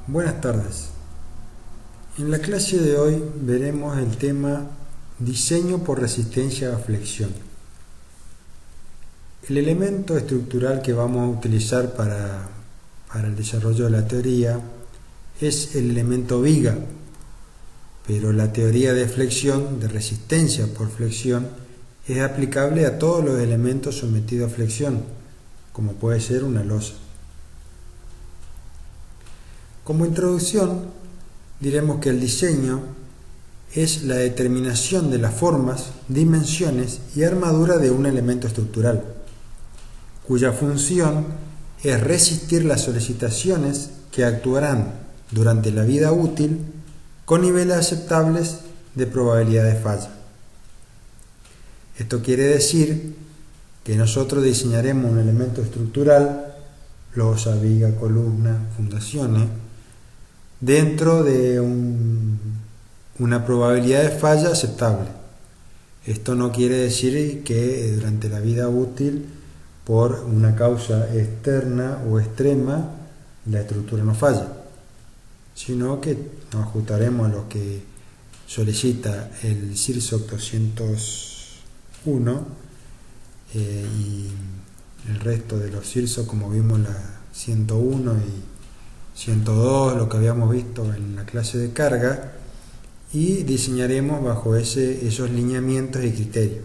Buenas tardes. En la clase de hoy veremos el tema diseño por resistencia a flexión. El elemento estructural que vamos a utilizar para el desarrollo de la teoría es el elemento viga, pero la teoría de flexión, de resistencia por flexión, es aplicable a todos los elementos sometidos a flexión, como puede ser una losa. Como introducción, diremos que el diseño es la determinación de las formas, dimensiones y armadura de un elemento estructural, cuya función es resistir las solicitaciones que actuarán durante la vida útil con niveles aceptables de probabilidad de falla. Esto quiere decir que nosotros diseñaremos un elemento estructural, losa, viga, columna, fundaciones, dentro de una probabilidad de falla aceptable. Esto no quiere decir que durante la vida útil, por una causa externa o extrema, la estructura no falla, sino que nos ajustaremos a lo que solicita el CIRSOC 201 y el resto de los CIRSOC, como vimos la 101 y 102, lo que habíamos visto en la clase de carga, y diseñaremos bajo esos lineamientos y criterios.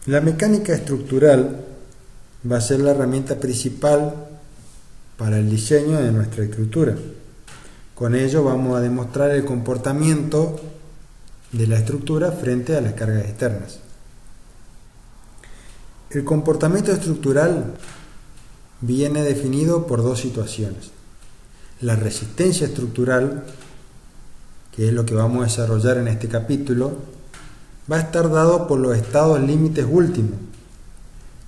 La mecánica estructural va a ser la herramienta principal para el diseño de nuestra estructura. Con ello vamos a demostrar el comportamiento de la estructura frente a las cargas externas. El comportamiento estructural viene definido por dos situaciones. La resistencia estructural, que es lo que vamos a desarrollar en este capítulo, va a estar dado por los estados límites últimos.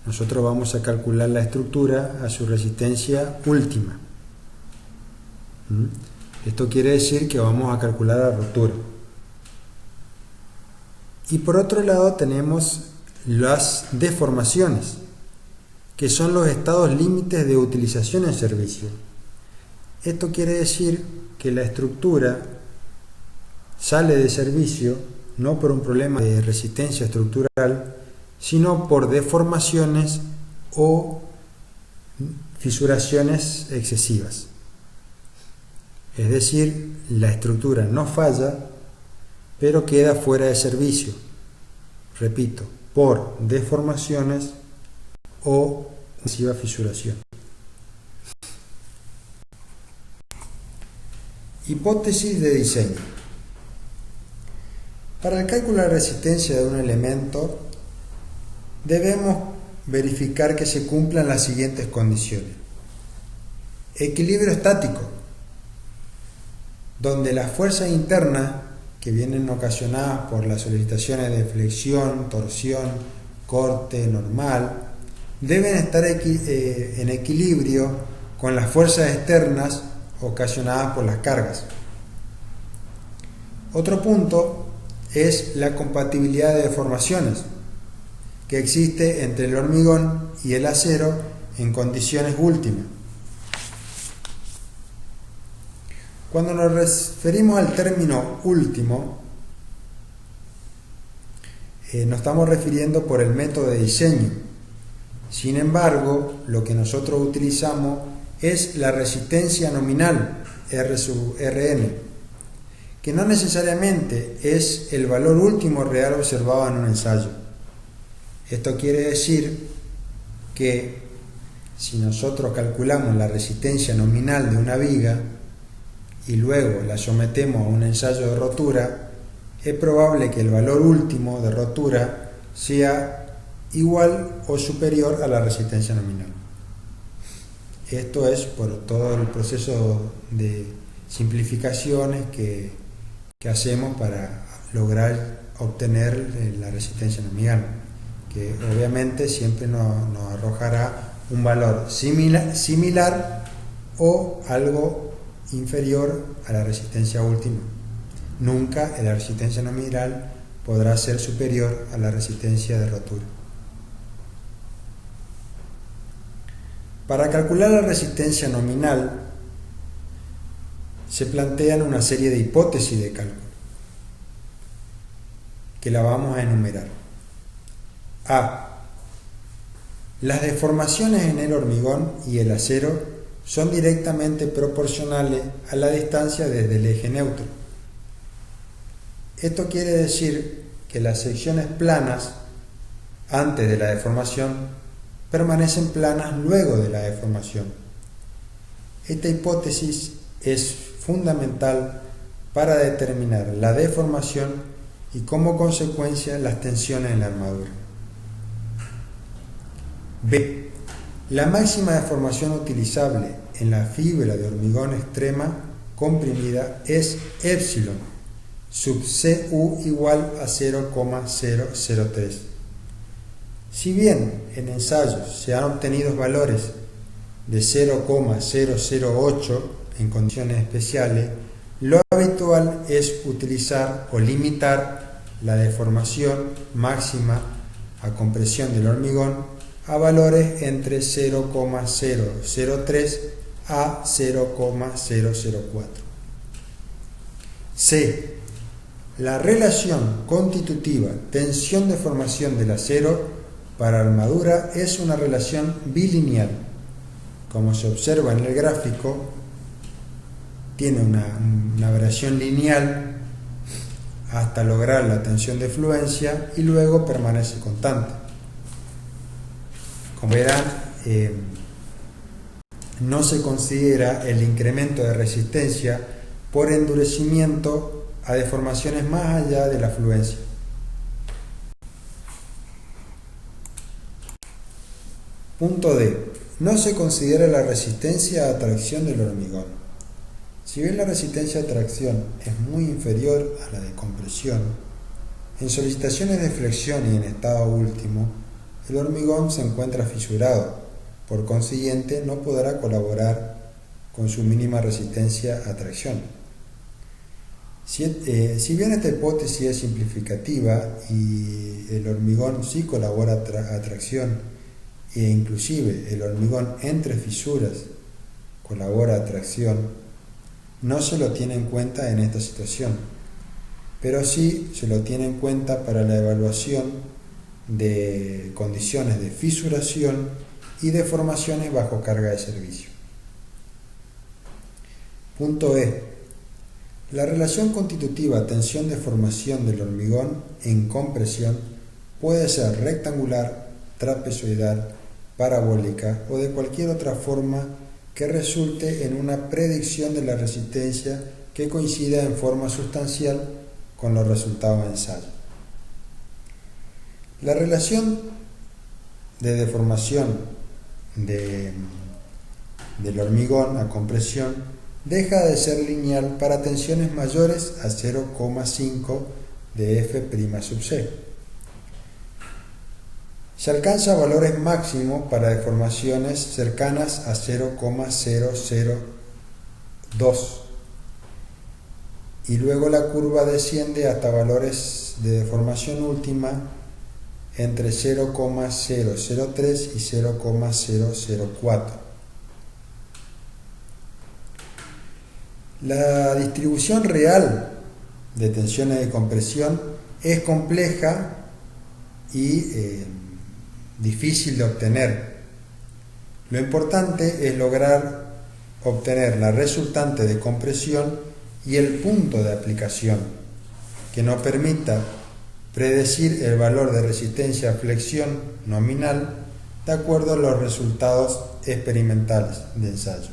Nosotros vamos a calcular la estructura a su resistencia última. Esto quiere decir que vamos a calcular la rotura. Y por otro lado tenemos las deformaciones, que son los estados límites de utilización en servicio. Esto quiere decir que la estructura sale de servicio no por un problema de resistencia estructural, sino por deformaciones o fisuraciones excesivas. Es decir, la estructura no falla, pero queda fuera de servicio. Repito, por deformaciones o excesiva fisuración. Hipótesis de diseño. Para el cálculo de la resistencia de un elemento, debemos verificar que se cumplan las siguientes condiciones. Equilibrio estático, donde las fuerzas internas que vienen ocasionadas por las solicitaciones de flexión, torsión, corte normal, deben estar en equilibrio con las fuerzas externas ocasionadas por las cargas. Otro punto es la compatibilidad de deformaciones que existe entre el hormigón y el acero en condiciones últimas. Cuando nos referimos al término último, nos estamos refiriendo por el método de diseño. Sin embargo, lo que nosotros utilizamos es la resistencia nominal, R/Rn, que no necesariamente es el valor último real observado en un ensayo. Esto quiere decir que si nosotros calculamos la resistencia nominal de una viga y luego la sometemos a un ensayo de rotura, es probable que el valor último de rotura sea igual o superior a la resistencia nominal. Esto es por todo el proceso de simplificaciones que hacemos para lograr obtener la resistencia nominal, que obviamente siempre nos arrojará un valor similar o algo inferior a la resistencia última. Nunca la resistencia nominal podrá ser superior a la resistencia de rotura. Para calcular la resistencia nominal se plantean una serie de hipótesis de cálculo que la vamos a enumerar. A. Las deformaciones en el hormigón y el acero son directamente proporcionales a la distancia desde el eje neutro. Esto quiere decir que las secciones planas antes de la deformación permanecen planas luego de la deformación. Esta hipótesis es fundamental para determinar la deformación y como consecuencia las tensiones en la armadura. B. La máxima deformación utilizable en la fibra de hormigón extrema comprimida es epsilon sub Cu igual a 0,003. Si bien en ensayos se han obtenido valores de 0,008 en condiciones especiales, lo habitual es utilizar o limitar la deformación máxima a compresión del hormigón a valores entre 0,003 a 0,004. C. La relación constitutiva tensión-deformación del acero para armadura es una relación bilineal. Como se observa en el gráfico, tiene una variación lineal hasta lograr la tensión de fluencia y luego permanece constante. Como verán, no se considera el incremento de resistencia por endurecimiento a deformaciones más allá de la fluencia. Punto D. No se considera la resistencia a tracción del hormigón. Si bien la resistencia a tracción es muy inferior a la de compresión, en solicitaciones de flexión y en estado último, el hormigón se encuentra fisurado, por consiguiente no podrá colaborar con su mínima resistencia a tracción. Si bien esta hipótesis es simplificativa y el hormigón sí colabora a tracción e inclusive el hormigón entre fisuras colabora a tracción, no se lo tiene en cuenta en esta situación, pero sí se lo tiene en cuenta para la evaluación de condiciones de fisuración y deformaciones bajo carga de servicio. Punto E. La relación constitutiva tensión-deformación del hormigón en compresión puede ser rectangular, trapezoidal, parabólica o de cualquier otra forma que resulte en una predicción de la resistencia que coincida en forma sustancial con los resultados de ensayo. La relación de deformación del hormigón a compresión deja de ser lineal para tensiones mayores a 0,5 de F' sub C. Se alcanza valores máximos para deformaciones cercanas a 0,002 y luego la curva desciende hasta valores de deformación última entre 0,003 y 0,004. La distribución real de tensiones de compresión es compleja y difícil de obtener. Lo importante es lograr obtener la resultante de compresión y el punto de aplicación, que nos permita predecir el valor de resistencia a flexión nominal de acuerdo a los resultados experimentales de ensayo.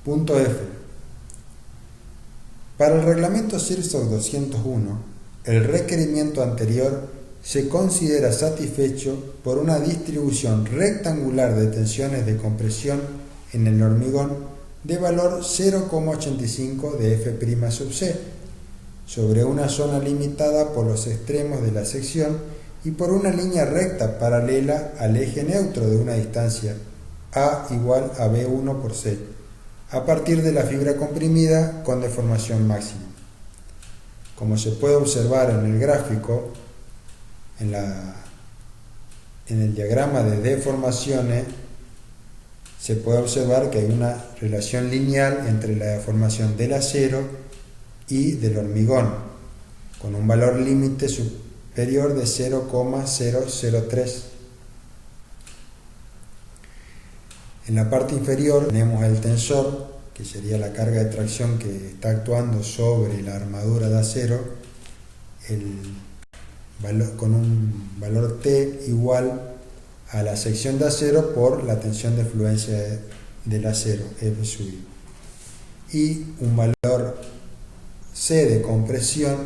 Punto F. Para el reglamento CIRSOC 201, el requerimiento anterior se considera satisfecho por una distribución rectangular de tensiones de compresión en el hormigón de valor 0,85 de F' sub C, sobre una zona limitada por los extremos de la sección y por una línea recta paralela al eje neutro de una distancia A igual a B1 por C, a partir de la fibra comprimida con deformación máxima. Como se puede observar en el gráfico, en la en el diagrama de deformaciones se puede observar que hay una relación lineal entre la deformación del acero y del hormigón, con un valor límite superior de 0,003. En la parte inferior tenemos el tensor, que sería la carga de tracción que está actuando sobre la armadura de acero, con un valor T igual a la sección de acero por la tensión de fluencia del acero, F sub I, y un valor C de compresión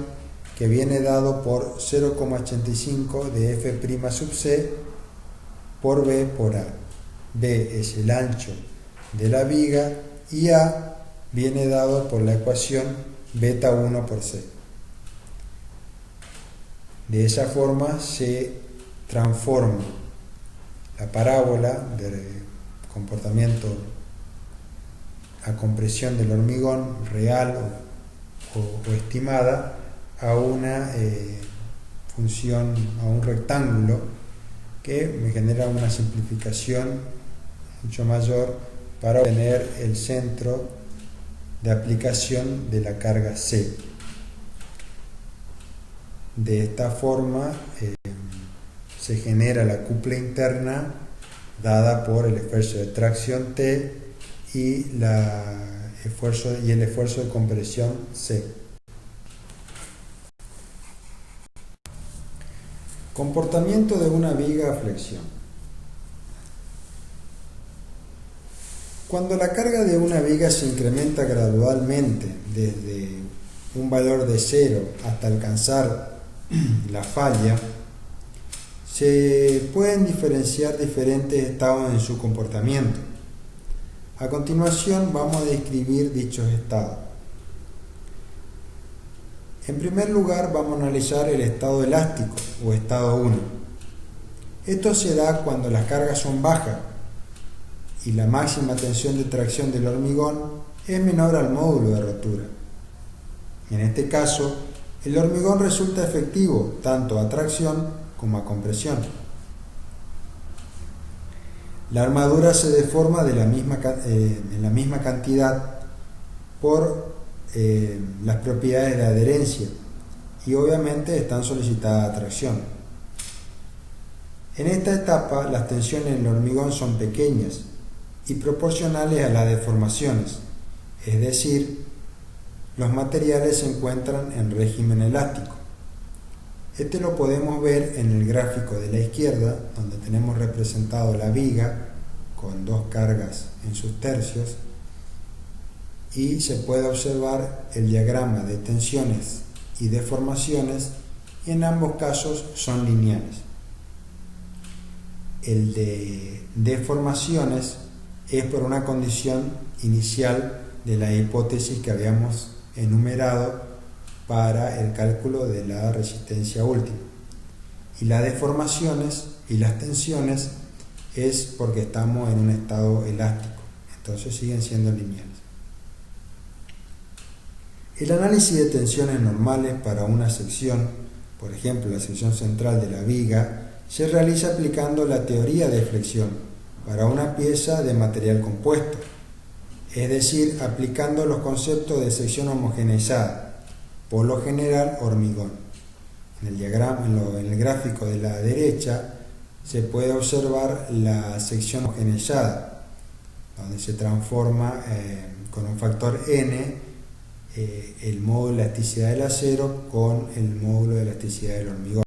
que viene dado por 0,85 de F' sub C por B por A. B es el ancho de la viga y A viene dado por la ecuación beta 1 por C. De esa forma se transforma la parábola de comportamiento a compresión del hormigón real o estimada a una función, a un rectángulo que me genera una simplificación mucho mayor para obtener el centro de aplicación de la carga C. De esta forma se genera la cupla interna dada por el esfuerzo de tracción T y el esfuerzo de compresión C. Comportamiento de una viga a flexión. Cuando la carga de una viga se incrementa gradualmente desde un valor de 0 hasta alcanzar la falla, se pueden diferenciar diferentes estados en su comportamiento. A continuación vamos a describir dichos estados. En primer lugar vamos a analizar el estado elástico o estado 1. Esto se da cuando las cargas son bajas y la máxima tensión de tracción del hormigón es menor al módulo de rotura. En este caso, el hormigón resulta efectivo tanto a tracción como a compresión. La armadura se deforma en la misma cantidad por las propiedades de adherencia y obviamente están solicitadas a tracción. En esta etapa las tensiones en el hormigón son pequeñas y proporcionales a las deformaciones, es decir, los materiales se encuentran en régimen elástico. Este lo podemos ver en el gráfico de la izquierda, donde tenemos representado la viga con dos cargas en sus tercios y se puede observar el diagrama de tensiones y deformaciones y en ambos casos son lineales. El de deformaciones es por una condición inicial de la hipótesis que habíamos enumerado para el cálculo de la resistencia última. Y las deformaciones y las tensiones es porque estamos en un estado elástico, entonces siguen siendo lineales. El análisis de tensiones normales para una sección, por ejemplo la sección central de la viga, se realiza aplicando la teoría de flexión para una pieza de material compuesto, es decir, aplicando los conceptos de sección homogeneizada, por lo general hormigón. En el diagrama, en el gráfico de la derecha, se puede observar la sección homogeneizada, donde se transforma con un factor n el módulo de elasticidad del acero con el módulo de elasticidad del hormigón.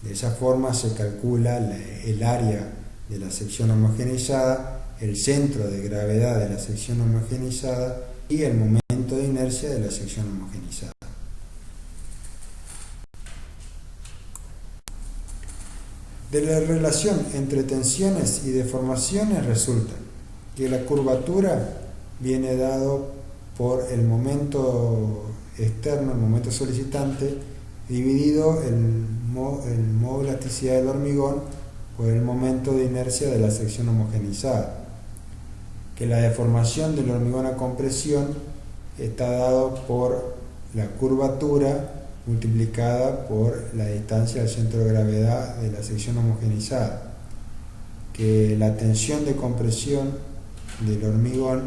De esa forma se calcula el área de la sección homogeneizada, el centro de gravedad de la sección homogeneizada y el momento de inercia de la sección homogeneizada. De la relación entre tensiones y deformaciones resulta que la curvatura viene dado por el momento externo, el momento solicitante, dividido el módulo de elasticidad del hormigón por el momento de inercia de la sección homogeneizada. Que la deformación del hormigón a compresión está dado por la curvatura multiplicada por la distancia del centro de gravedad de la sección homogeneizada, que la tensión de compresión del hormigón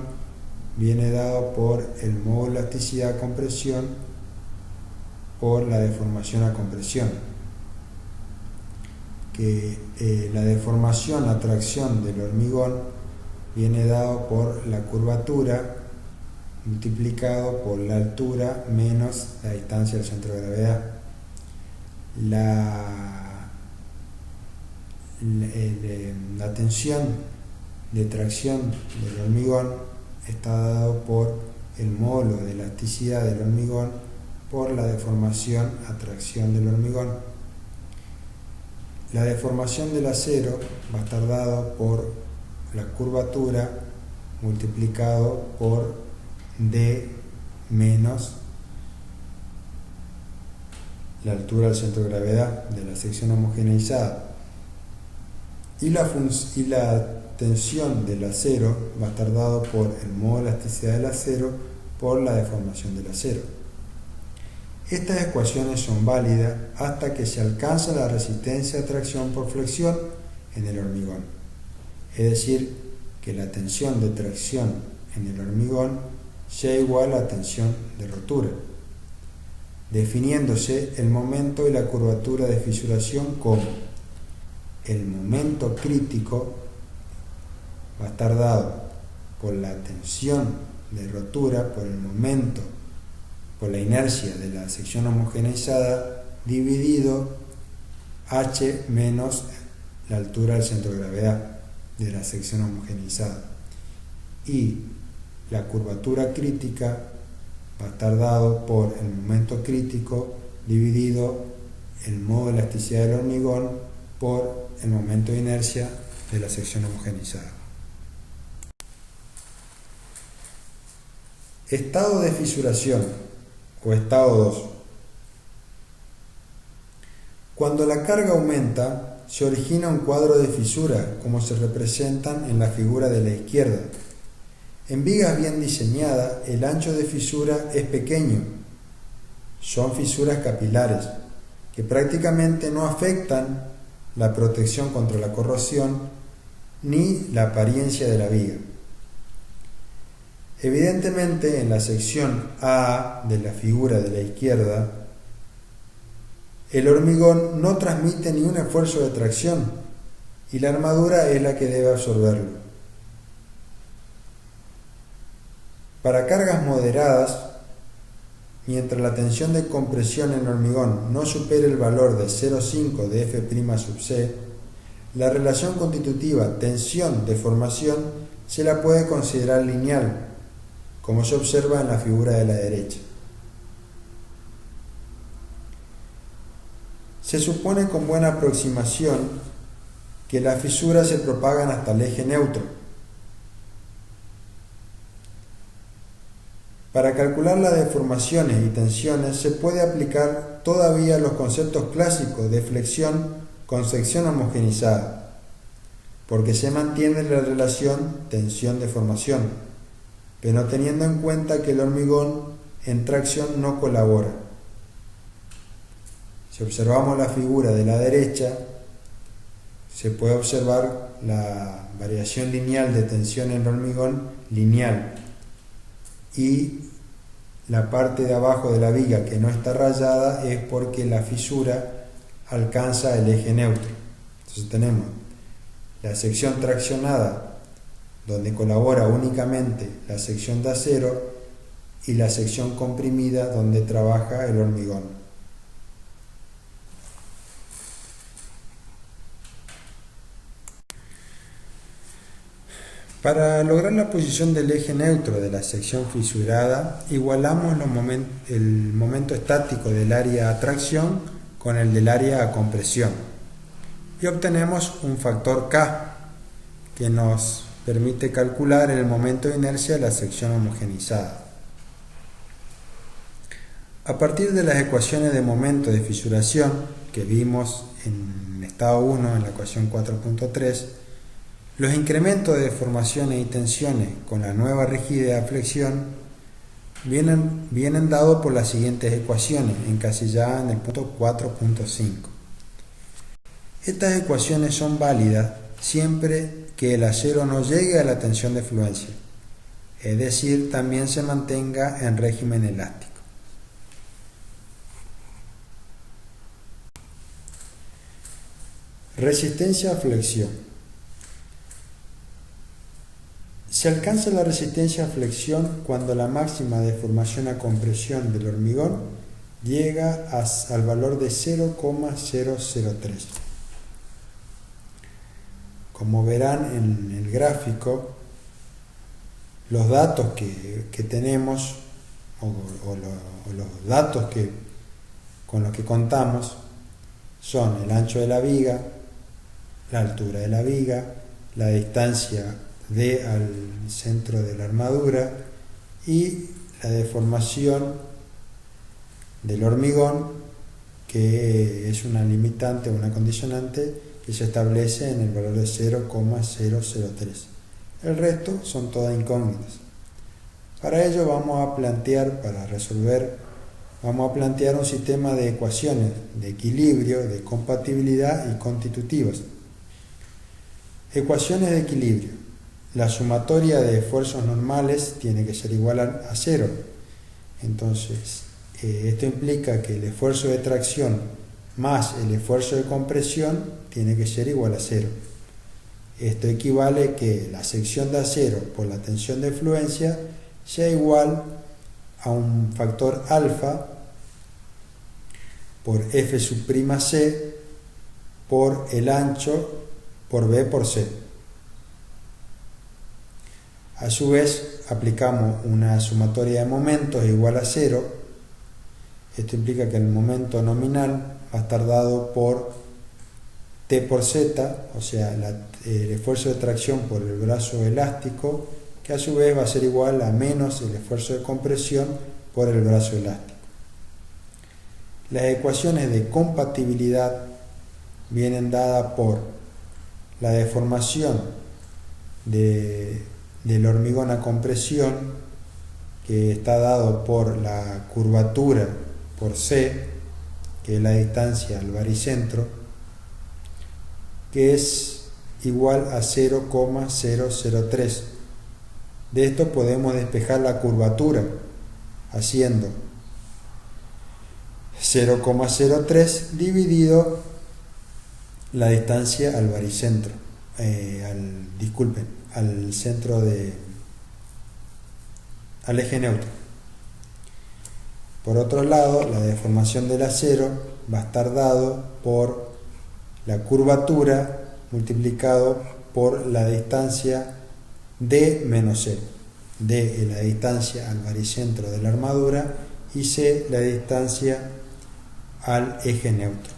viene dado por el módulo de elasticidad a compresión por la deformación a compresión, que la deformación a tracción del hormigón viene dado por la curvatura multiplicado por la altura menos la distancia del centro de gravedad. La tensión de tracción del hormigón está dado por el módulo de elasticidad del hormigón por la deformación a tracción del hormigón. La deformación del acero va a estar dado por la curvatura multiplicado por D menos la altura del centro de gravedad de la sección homogeneizada. Y la tensión del acero va a estar dado por el módulo de elasticidad del acero por la deformación del acero. Estas ecuaciones son válidas hasta que se alcanza la resistencia de tracción por flexión en el hormigón, es decir, que la tensión de tracción en el hormigón sea igual a la tensión de rotura, definiéndose el momento y la curvatura de fisuración como el momento crítico va a estar dado por la tensión de rotura, por el momento, por la inercia de la sección homogeneizada, dividido h menos la altura del centro de gravedad de la sección homogeneizada. Y la curvatura crítica va a estar dado por el momento crítico dividido el módulo de elasticidad del hormigón por el momento de inercia de la sección homogeneizada. Estado de fisuración o estado 2. Cuando la carga aumenta, se origina un cuadro de fisura, como se representan en la figura de la izquierda. En vigas bien diseñadas, el ancho de fisura es pequeño. Son fisuras capilares, que prácticamente no afectan la protección contra la corrosión ni la apariencia de la viga. Evidentemente, en la sección A de la figura de la izquierda, el hormigón no transmite ni un esfuerzo de tracción y la armadura es la que debe absorberlo. Para cargas moderadas, mientras la tensión de compresión en el hormigón no supere el valor de 0,5 de F' sub C, la relación constitutiva tensión-deformación se la puede considerar lineal, como se observa en la figura de la derecha. Se supone con buena aproximación que las fisuras se propagan hasta el eje neutro. Para calcular las deformaciones y tensiones se puede aplicar todavía los conceptos clásicos de flexión con sección homogeneizada, porque se mantiene la relación tensión-deformación, pero teniendo en cuenta que el hormigón en tracción no colabora. Si observamos la figura de la derecha, se puede observar la variación lineal de tensión en el hormigón lineal y la parte de abajo de la viga que no está rayada es porque la fisura alcanza el eje neutro. Entonces tenemos la sección traccionada donde colabora únicamente la sección de acero y la sección comprimida donde trabaja el hormigón. Para lograr la posición del eje neutro de la sección fisurada, igualamos el momento estático del área a tracción con el del área a compresión y obtenemos un factor K que nos permite calcular el momento de inercia de la sección homogeneizada. A partir de las ecuaciones de momento de fisuración que vimos en el estado 1 en la ecuación 4.3, los incrementos de deformaciones y tensiones con la nueva rigidez a flexión vienen dados por las siguientes ecuaciones, encasilladas en el punto 4.5. Estas ecuaciones son válidas siempre que el acero no llegue a la tensión de fluencia, es decir, también se mantenga en régimen elástico. Resistencia a flexión. Se alcanza la resistencia a flexión cuando la máxima deformación a compresión del hormigón llega al valor de 0,003. Como verán en el gráfico, los datos que tenemos o los datos con los que contamos son el ancho de la viga, la altura de la viga, la distancia al centro de la armadura y la deformación del hormigón, que es una limitante o una condicionante que se establece en el valor de 0,003. El resto son todas incógnitas. Para ello vamos a plantear un sistema de ecuaciones de equilibrio, de compatibilidad y constitutivas. Ecuaciones de equilibrio. La sumatoria de esfuerzos normales tiene que ser igual a 0. Entonces, esto implica que el esfuerzo de tracción más el esfuerzo de compresión tiene que ser igual a 0. Esto equivale a que la sección de acero por la tensión de fluencia sea igual a un factor alfa por F'(C) por el ancho por B por C. A su vez, aplicamos una sumatoria de momentos igual a 0. Esto implica que el momento nominal va a estar dado por T por Z, o sea, el esfuerzo de tracción por el brazo elástico, que a su vez va a ser igual a menos el esfuerzo de compresión por el brazo elástico. Las ecuaciones de compatibilidad vienen dadas por la deformación del hormigón a compresión, que está dado por la curvatura por C, que es la distancia al baricentro, que es igual a 0,003. De esto podemos despejar la curvatura haciendo 0,03 dividido la distancia al baricentro, al centro al eje neutro. Por otro lado, la deformación del acero va a estar dado por la curvatura multiplicado por la distancia D menos C. D es la distancia al baricentro de la armadura y C la distancia al eje neutro.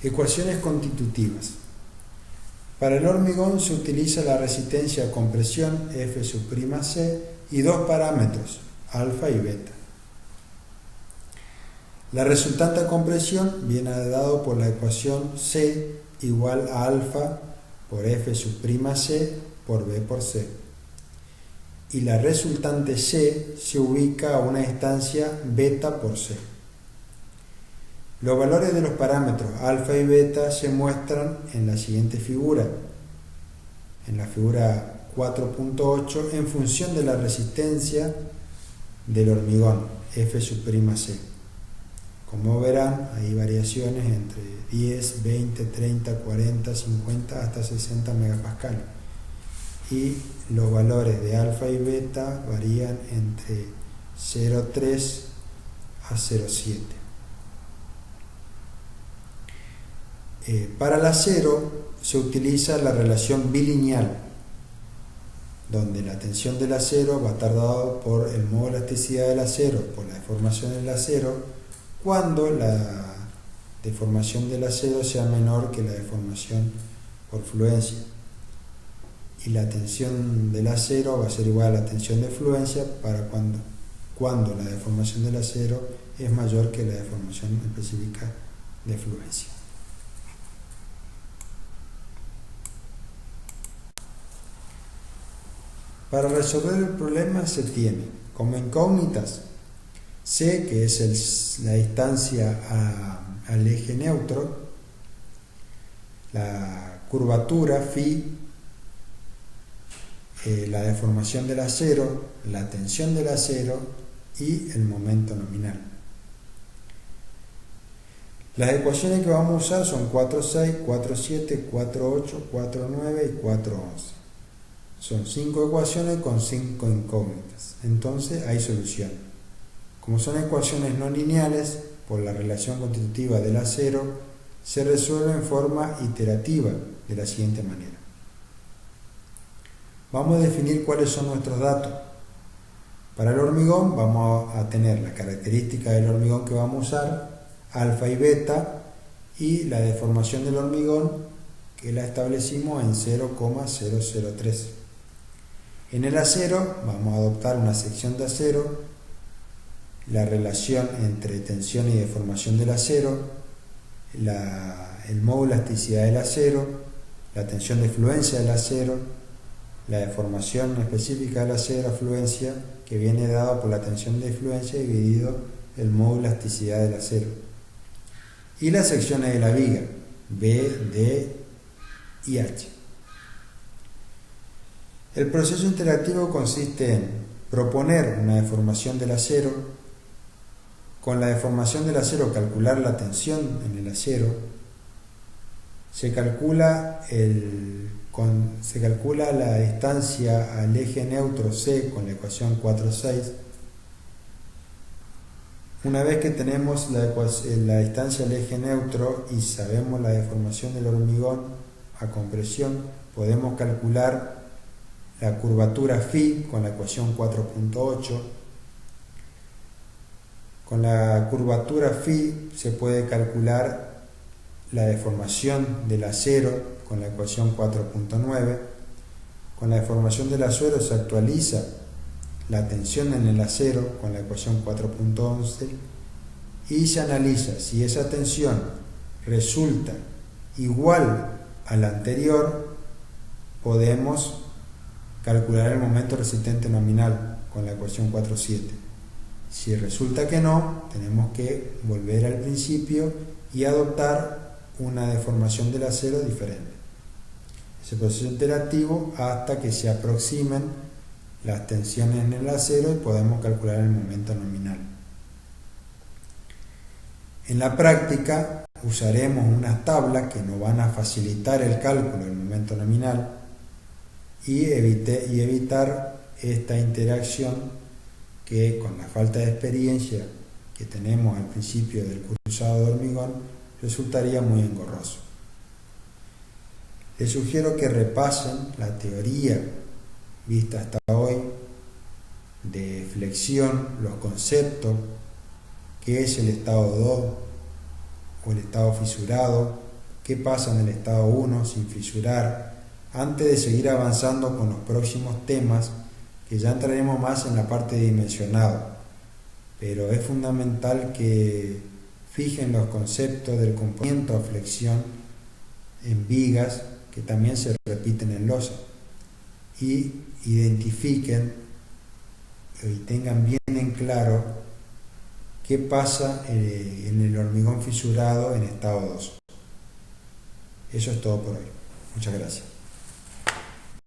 Ecuaciones constitutivas. Para el hormigón se utiliza la resistencia a compresión F'(C) y dos parámetros, alfa y beta. La resultante a compresión viene dado por la ecuación C igual a alfa por F'(C) por B por C. Y la resultante C se ubica a una distancia beta por C. Los valores de los parámetros alfa y beta se muestran en la siguiente figura, en la figura 4.8, en función de la resistencia del hormigón F'(C). Como verán, hay variaciones entre 10, 20, 30, 40, 50 hasta 60 megapascales. Y los valores de alfa y beta varían entre 0,3 a 0,7. Para el acero se utiliza la relación bilineal, donde la tensión del acero va a estar dada por el modo de elasticidad del acero, por la deformación del acero, cuando la deformación del acero sea menor que la deformación por fluencia. Y la tensión del acero va a ser igual a la tensión de fluencia para cuando la deformación del acero es mayor que la deformación específica de fluencia. Para resolver el problema se tiene como incógnitas C, que es la distancia al eje neutro, la curvatura phi, la deformación del acero, la tensión del acero y el momento nominal. Las ecuaciones que vamos a usar son 4,6, 4,7, 4,8, 4,9 y 4,11. Son 5 ecuaciones con 5 incógnitas. Entonces hay solución. Como son ecuaciones no lineales, por la relación constitutiva del acero, se resuelve en forma iterativa de la siguiente manera. Vamos a definir cuáles son nuestros datos. Para el hormigón vamos a tener la característica del hormigón que vamos a usar, alfa y beta, y la deformación del hormigón que la establecimos en 0,003. En el acero vamos a adoptar una sección de acero, la relación entre tensión y deformación del acero, el módulo de elasticidad del acero, la tensión de fluencia del acero, la deformación específica del acero, afluencia, que viene dado por la tensión de fluencia dividido el módulo de elasticidad del acero. Y las secciones de la viga, B, D y H. El proceso interactivo consiste en proponer una deformación del acero, con la deformación del acero calcular la tensión en el acero, se calcula la distancia al eje neutro C con la ecuación 4,6. Una vez que tenemos la distancia al eje neutro y sabemos la deformación del hormigón a compresión, podemos calcular la curvatura phi con la ecuación 4.8. Con la curvatura phi se puede calcular la deformación del acero con la ecuación 4.9. Con la deformación del acero se actualiza la tensión en el acero con la ecuación 4.11 y se analiza si esa tensión resulta igual a la anterior, podemos calcular el momento resistente nominal con la ecuación 4.7. Si resulta que no, tenemos que volver al principio y adoptar una deformación del acero diferente. Ese proceso interactivo hasta que se aproximen las tensiones en el acero y podemos calcular el momento nominal. En la práctica usaremos unas tablas que nos van a facilitar el cálculo del momento nominal y evitar esta interacción que con la falta de experiencia que tenemos al principio del cursado de hormigón resultaría muy engorroso. Les sugiero que repasen la teoría vista hasta hoy de flexión, los conceptos, qué es el estado 2 o el estado fisurado, qué pasa en el estado 1 sin fisurar, antes de seguir avanzando con los próximos temas que ya entraremos más en la parte de dimensionado, pero es fundamental que fijen los conceptos del comportamiento a flexión en vigas que también se repiten en losa y identifiquen y tengan bien en claro qué pasa en el hormigón fisurado en estado 2. Eso es todo por hoy. Muchas gracias.